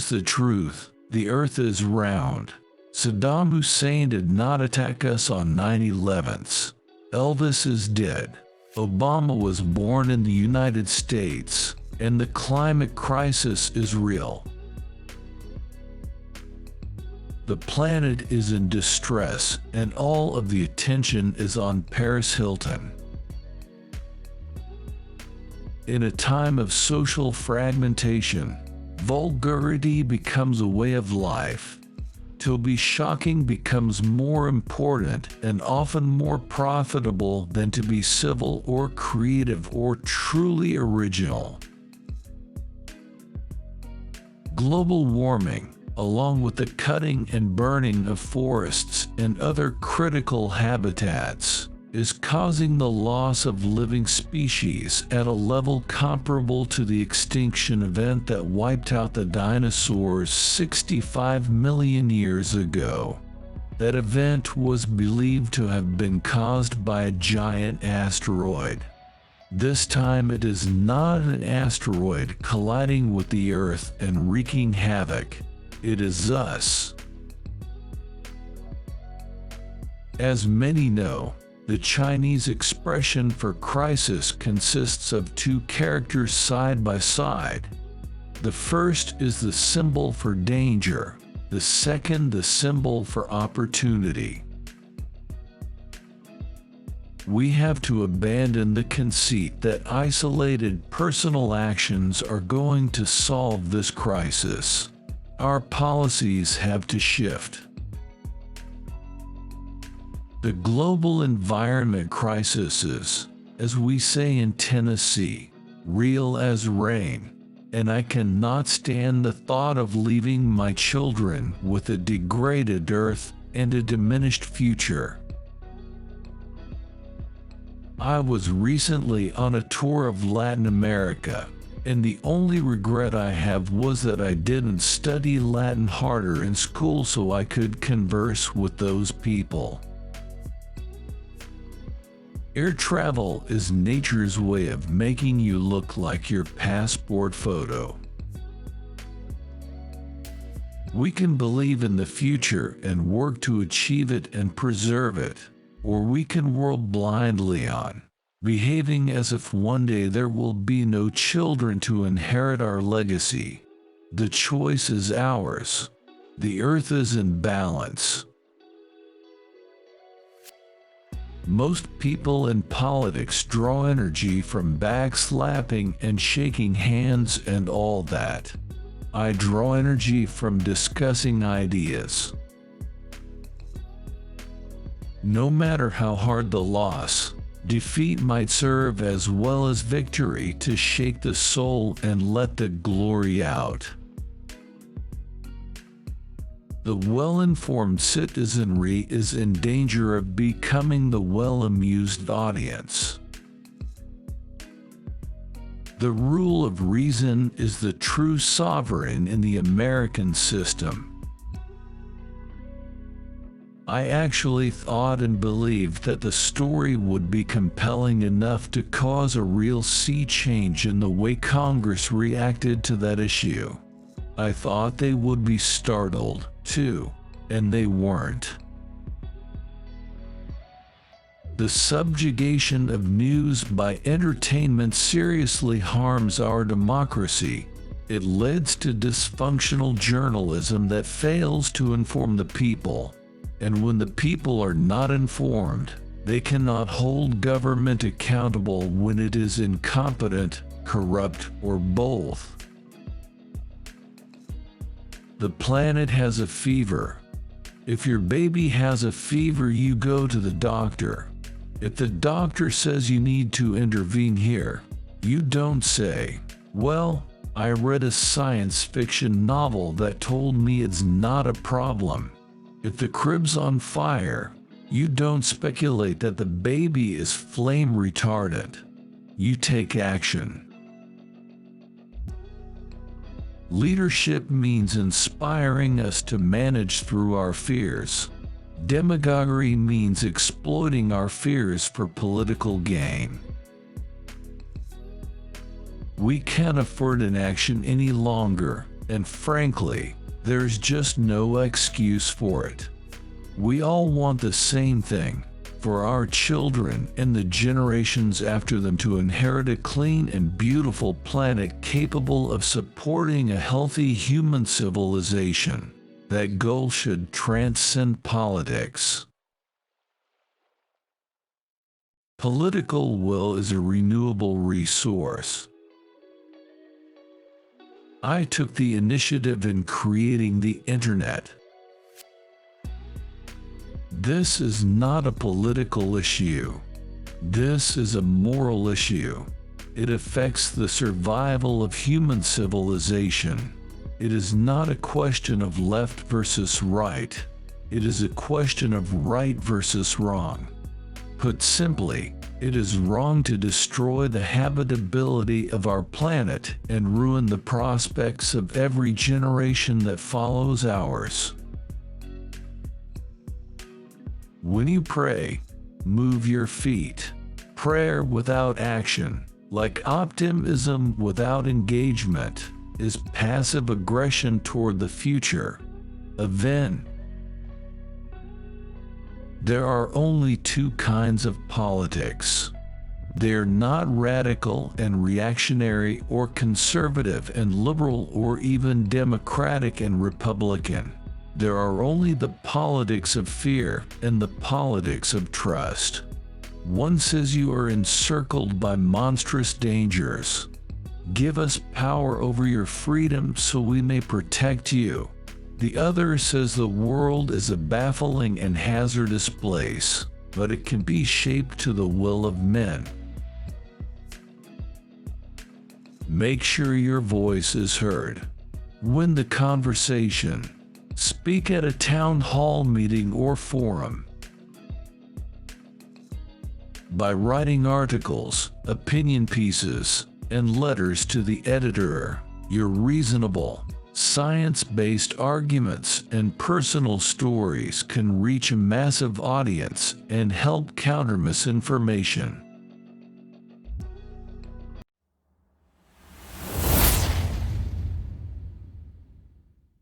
Here's the truth. The earth is round. Saddam Hussein did not attack us on 9/11. Elvis is dead. Obama was born in the United States, and the climate crisis is real. The planet is in distress, and all of the attention is on Paris Hilton. In a time of social fragmentation, vulgarity becomes a way of life. To be shocking becomes more important and often more profitable than to be civil or creative or truly original. Global warming, along with the cutting and burning of forests and other critical habitats, is causing the loss of living species at a level comparable to the extinction event that wiped out the dinosaurs 65 million years ago. That event was believed to have been caused by a giant asteroid. This time it is not an asteroid colliding with the Earth and wreaking havoc. It is us. As many know, the Chinese expression for crisis consists of two characters side by side. The first is the symbol for danger, the second the symbol for opportunity. We have to abandon the conceit that isolated personal actions are going to solve this crisis. Our policies have to shift. The global environment crisis is, as we say in Tennessee, real as rain, and I cannot stand the thought of leaving my children with a degraded earth and a diminished future. I was recently on a tour of Latin America, and the only regret I have was that I didn't study Latin harder in school so I could converse with those people. Air travel is nature's way of making you look like your passport photo. We can believe in the future and work to achieve it and preserve it, or we can whirl blindly on, behaving as if one day there will be no children to inherit our legacy. The choice is ours. The earth is in balance. Most people in politics draw energy from backslapping and shaking hands and all that. I draw energy from discussing ideas. No matter how hard the loss, defeat might serve as well as victory to shake the soul and let the glory out. The well-informed citizenry is in danger of becoming the well-amused audience. The rule of reason is the true sovereign in the American system. I actually thought and believed that the story would be compelling enough to cause a real sea change in the way Congress reacted to that issue. I thought they would be startled, too, and they weren't. The subjugation of news by entertainment seriously harms our democracy. It leads to dysfunctional journalism that fails to inform the people. And when the people are not informed, they cannot hold government accountable when it is incompetent, corrupt, or both. The planet has a fever. If your baby has a fever, you go to the doctor. If the doctor says you need to intervene here, you don't say, "Well, I read a science fiction novel that told me it's not a problem." If the crib's on fire, you don't speculate that the baby is flame retardant. You take action. Leadership means inspiring us to manage through our fears. Demagoguery means exploiting our fears for political gain. We can't afford inaction any longer, and frankly, there's just no excuse for it. We all want the same thing, for our children and the generations after them to inherit a clean and beautiful planet capable of supporting a healthy human civilization. That goal should transcend politics. Political will is a renewable resource. I took the initiative in creating the internet. This is not a political issue. This is a moral issue. It affects the survival of human civilization. It is not a question of left versus right. It is a question of right versus wrong. Put simply, it is wrong to destroy the habitability of our planet and ruin the prospects of every generation that follows ours. When you pray, move your feet. Prayer without action, like optimism without engagement, is passive aggression toward the future. Event. There are only two kinds of politics. They're not radical and reactionary or conservative and liberal or even democratic and republican. There are only the politics of fear and the politics of trust. One says you are encircled by monstrous dangers. Give us power over your freedom so we may protect you. The other says the world is a baffling and hazardous place, but it can be shaped to the will of men. Make sure your voice is heard. Win the conversation. Speak at a town hall meeting or forum. By writing articles, opinion pieces, and letters to the editor, your reasonable, science-based arguments and personal stories can reach a massive audience and help counter misinformation.